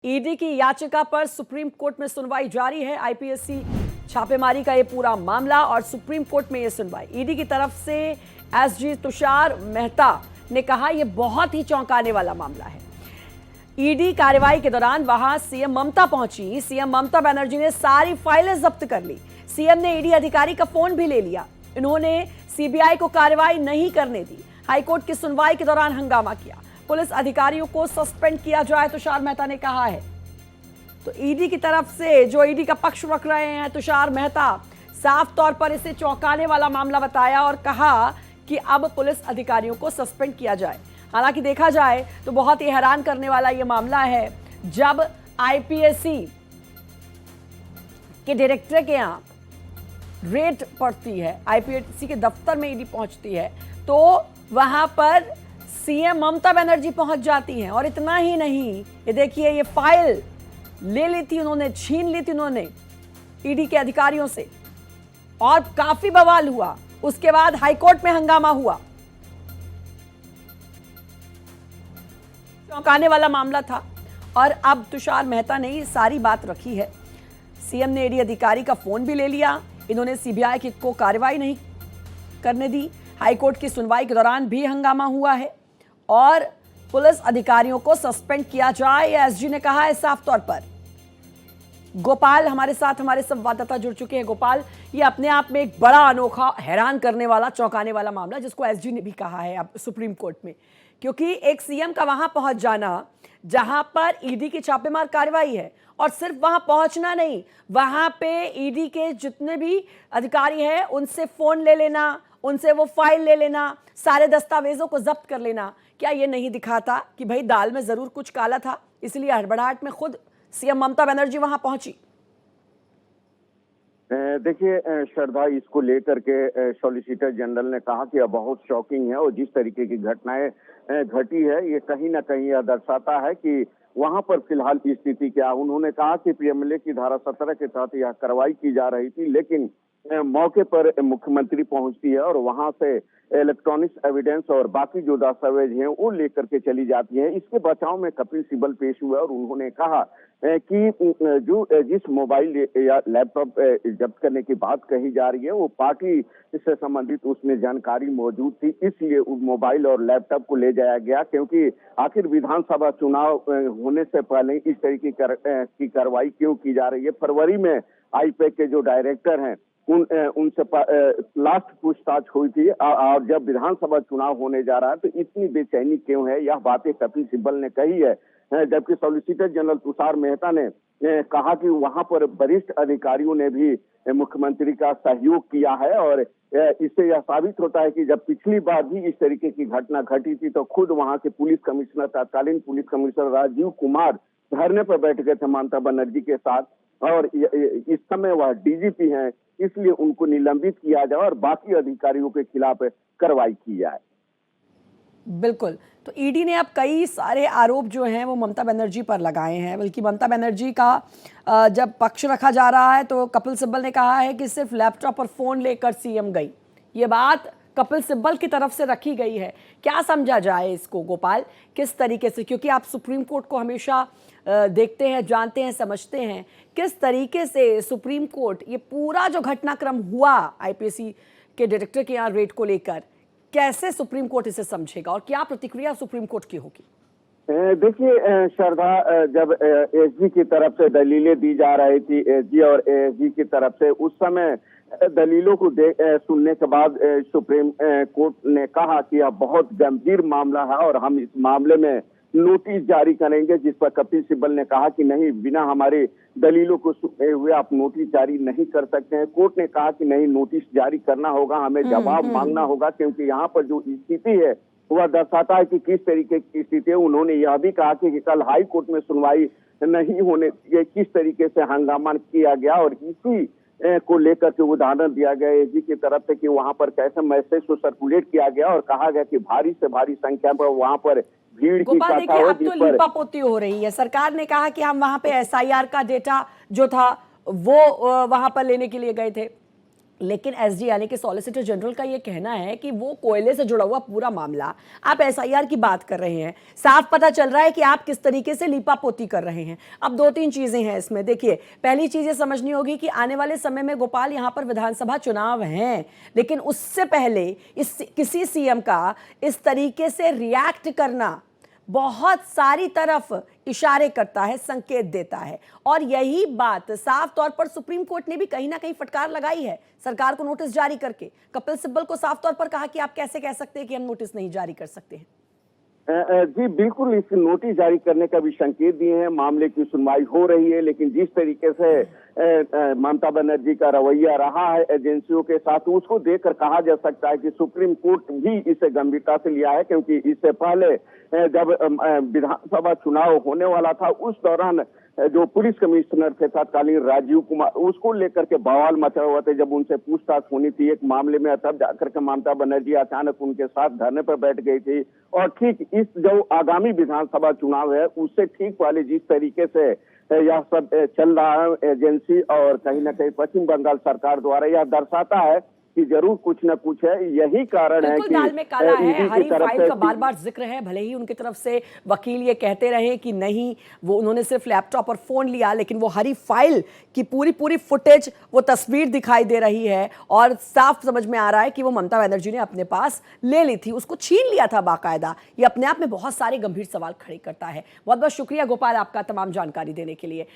ED की याचिका पर सुप्रीम कोर्ट में सुनवाई जारी है। आईपीएससी छापेमारी का ये पूरा मामला और सुप्रीम कोर्ट में ये सुनवाई। ईडी की तरफ से एसजी तुषार मेहता ने कहा यह बहुत ही चौंकाने वाला मामला है। ईडी कार्रवाई के दौरान वहां सीएम ममता पहुंची। सीएम ममता बनर्जी ने सारी फाइलें जब्त कर ली। सीएम ने ईडी अधिकारी का फोन भी ले लिया। इन्होंने सीबीआई को कार्रवाई नहीं करने दी। हाईकोर्ट की सुनवाई के दौरान हंगामा किया। पुलिस अधिकारियों को सस्पेंड किया जाए, तुषार मेहता ने कहा है। तो ईडी की तरफ से जो ईडी का पक्ष रख रहे हैं तुषार मेहता, साफ तौर पर इसे चौंकाने वाला मामला बताया और कहा कि अब पुलिस अधिकारियों को सस्पेंड किया जाए। हालांकि देखा जाए तो बहुत ही हैरान करने वाला यह मामला है। जब आईपीएससी के डायरेक्टर के यहां रेड पड़ती है, आईपीएससी के दफ्तर में ईडी पहुंचती है, तो वहां पर सीएम ममता बनर्जी पहुंच जाती हैं। और इतना ही नहीं, ये देखिए, ये फाइल ले ली थी उन्होंने, छीन ली थी उन्होंने ईडी के अधिकारियों से और काफी बवाल हुआ। उसके बाद हाईकोर्ट में हंगामा हुआ। चौंकाने वाला मामला था और अब तुषार मेहता ने ये सारी बात रखी है। सीएम ने ईडी अधिकारी का फोन भी ले लिया। इन्होंने सीबीआई को कार्रवाई नहीं करने दी। हाईकोर्ट की सुनवाई के दौरान भी हंगामा हुआ है और पुलिस अधिकारियों को सस्पेंड किया जाए, एसजी ने कहा है साफ तौर पर। गोपाल हमारे साथ, हमारे संवाददाता जुड़ चुके हैं। गोपाल, ये अपने आप में एक बड़ा, अनोखा, हैरान करने वाला, चौंकाने वाला मामला, जिसको एसजी ने भी कहा है अब सुप्रीम कोर्ट में, क्योंकि एक सीएम का वहां पहुंच जाना जहां पर ईडी की छापेमार कार्रवाई है, और सिर्फ वहां पहुंचना नहीं, वहां पे ईडी के जितने भी अधिकारी हैं उनसे फोन ले लेना, उनसे वो फाइल ले लेना, सारे दस्तावेजों को जब्त कर लेना। क्या ये नहीं दिखाता कि भाई दाल में जरूर कुछ काला था, इसलिए हड़बड़ाहट में खुद सीएम ममता बनर्जी वहां पहुंची? देखिए श्रद्धा, इसको लेकर के सॉलिसिटर जनरल ने कहा कि यह बहुत शॉकिंग है और जिस तरीके की घटनाएं घटी है, ये कहीं ना कहीं यह दर्शाता है कि वहां पर फिलहाल की स्थिति क्या। उन्होंने कहा कि पीएमएलए की धारा 17 के तहत यह कार्रवाई की जा रही थी, लेकिन मौके पर मुख्यमंत्री पहुंचती है और वहां से इलेक्ट्रॉनिक्स एविडेंस और बाकी जो दस्तावेज हैं वो लेकर के चली जाती है। इसके बचाव में कपिल सिब्बल पेश हुआ और उन्होंने कहा कि जो जिस मोबाइल या लैपटॉप जब्त करने की बात कही जा रही है, वो पार्टी से संबंधित उसमें जानकारी मौजूद थी, इसलिए उस मोबाइल और लैपटॉप को ले जाया गया। क्योंकि आखिर विधानसभा चुनाव होने से पहले इस तरीके की कार्रवाई क्यों की जा रही है। फरवरी में आईपैक के जो डायरेक्टर हैं उनसे लास्ट पूछताछ हुई थी और जब विधानसभा चुनाव होने जा रहा है तो इतनी बेचैनी क्यों है, यह बातें कपिल सिब्बल ने कही है। जबकि सॉलिसिटर जनरल तुषार मेहता ने कहा कि वहां पर वरिष्ठ अधिकारियों ने भी मुख्यमंत्री का सहयोग किया है और इससे यह साबित होता है कि जब पिछली बार भी इस तरीके की घटना घटी थी तो खुद वहां के पुलिस कमिश्नर, तत्कालीन पुलिस कमिश्नर राजीव कुमार धरने पर बैठ गए थे ममता बनर्जी के साथ, और इस समय वह डीजीपी हैं, इसलिए उनको निलंबित किया जाए और बाकी अधिकारियों के खिलाफ कार्रवाई की जाए। बिल्कुल। तो ईडी ने अब कई सारे आरोप जो हैं वो ममता बनर्जी पर लगाए हैं। बल्कि ममता बनर्जी का जब पक्ष रखा जा रहा है तो कपिल सिब्बल ने कहा है कि सिर्फ लैपटॉप और फोन लेकर सीएम गई। ये बात कपिल सिब्बल की तरफ से रखी गई है। क्या समझा जाए इसको गोपाल, किस तरीके से, क्योंकि आप सुप्रीम कोर्ट को हमेशा देखते हैं, जानते हैं, समझते हैं, किस तरीके से सुप्रीम कोर्ट ये पूरा जो घटनाक्रम हुआ आईपीएससी के डायरेक्टर के यहाँ रेड को लेकर, कैसे सुप्रीम कोर्ट इसे समझेगा और क्या प्रतिक्रिया सुप्रीम कोर्ट की होगी? देखिए श्रद्धा, जब एसजी की तरफ से दलीलें दी जा रही थी, एसजी और एएसजी की तरफ से, उस समय दलीलों को सुनने के बाद सुप्रीम कोर्ट ने कहा कि यह बहुत गंभीर मामला है और हम इस मामले में नोटिस जारी करेंगे, जिस पर कपिल सिब्बल ने कहा कि नहीं, बिना हमारे दलीलों को सुने हुए आप नोटिस जारी नहीं कर सकते हैं। कोर्ट ने कहा कि नहीं, नोटिस जारी करना होगा, हमें जवाब मांगना होगा, क्योंकि यहाँ पर जो स्थिति है वह दर्शाता है कि किस तरीके की स्थिति है। उन्होंने यह भी कहा कि कल हाई कोर्ट में सुनवाई नहीं होने, किस तरीके से हंगामा किया गया और इसी को लेकर के उदाहरण दिया गया एसजी की तरफ से कि वहां पर कैसे मैसेज को सर्कुलेट किया गया और कहा गया कि भारी से भारी संख्या पर वहां पर भीड़ की देखिए, अब तो लीपापोती हो रही है। सरकार ने कहा कि हम वहां पे एसआईआर का डेटा जो था वो वहां पर लेने के लिए गए थे। लेकिन एसडी यानी कि सॉलिसिटर जनरल का ये कहना है कि वो कोयले से जुड़ा हुआ पूरा मामला, आप एसआईआर की बात कर रहे हैं, साफ पता चल रहा है कि आप किस तरीके से लीपापोती कर रहे हैं। अब दो तीन चीजें हैं इसमें। देखिए, पहली चीज ये समझनी होगी कि आने वाले समय में गोपाल यहां पर विधानसभा चुनाव हैं, लेकिन उससे पहले किसी सीएम का इस तरीके से रिएक्ट करना बहुत सारी तरफ इशारे करता है, संकेत देता है। और यही बात साफ तौर पर सुप्रीम कोर्ट ने भी कहीं ना कहीं फटकार लगाई है सरकार को नोटिस जारी करके। कपिल सिब्बल को साफ तौर पर कहा कि आप कैसे कह सकते हैं कि हम नोटिस नहीं जारी कर सकते हैं। जी बिल्कुल, इस नोटिस जारी करने का भी संकेत दिए हैं। मामले की सुनवाई हो रही है, लेकिन जिस तरीके से ममता बनर्जी का रवैया रहा है एजेंसियों के साथ, उसको देखकर कहा जा सकता है कि सुप्रीम कोर्ट भी इसे गंभीरता से लिया है। क्योंकि इससे पहले जब विधानसभा चुनाव होने वाला था, उस दौरान जो पुलिस कमिश्नर थे तत्कालीन राजीव कुमार, उसको लेकर के बवाल मचा हुआ था। जब उनसे पूछताछ होनी थी एक मामले में, तब जाकर के ममता बनर्जी अचानक उनके साथ धरने पर बैठ गई थी। और ठीक इस जो आगामी विधानसभा चुनाव है, उससे ठीक पहले जिस तरीके से यह सब चल रहा है एजेंसी और कहीं ना कहीं पश्चिम बंगाल सरकार द्वारा, यह दर्शाता है कि जरूर कुछ न कुछ है। यही कारण है कि दाल में काला है। हरी फाइल का बार से बार जिक्र है, भले ही उनकी तरफ से वकील ये कहते रहे कि नहीं, वो उन्होंने सिर्फ लैपटॉप और फोन लिया, लेकिन वो हरी फाइल की पूरी फुटेज, वो तस्वीर दिखाई दे रही है और साफ समझ में आ रहा है कि वो ममता बनर्जी ने अपने पास ले ली थी, उसको छीन लिया था बाकायदा। ये अपने आप में बहुत सारे गंभीर सवाल खड़े करता है। बहुत बहुत शुक्रिया गोपाल आपका तमाम जानकारी देने के लिए।